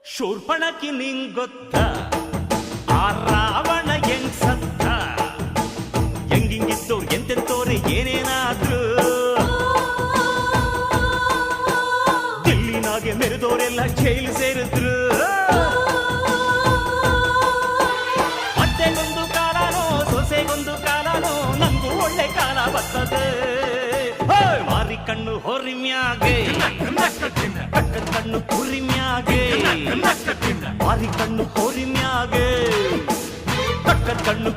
ಶೂರ್ಪಣಕಿ ನಿಂಗ್ ಗೊತ್ತ ಆ ರಾವಣ ಹೆಂಗ್ ಸತ್ತ ಹೆಂಗಿಂಗಿದ್ದವ್ರು ಎಂತೆಂತೋರೆ ಏನೇನಾದ್ರು ದಿಲ್ಲಿನಾಗೆ ಮೆರೆದವರೆಲ್ಲ ಜೈಲು ಸೇರಿದ್ರು ಅತ್ತೆಗೊಂದು ಕಾಲನೋ ಸೊಸೆಗೊಂದು ಕಾಲನೋ ನಂಗೂ ಒಳ್ಳೆ ಕಾಲ ಬರ್ತದೆ ಮಾರಿ ಕಣ್ಣು ಹೊರಿಮ್ಯಾಗೆ ಪಕ್ಕದ ಕಣ್ಣು ಕುರಿಮ್ಯಾಗೆ ಮಾರಿ ಕಣ್ಣು ಹೊರಿಮ್ಯಾಗೆ ಪಕ್ಕದ ಕಣ್ಣು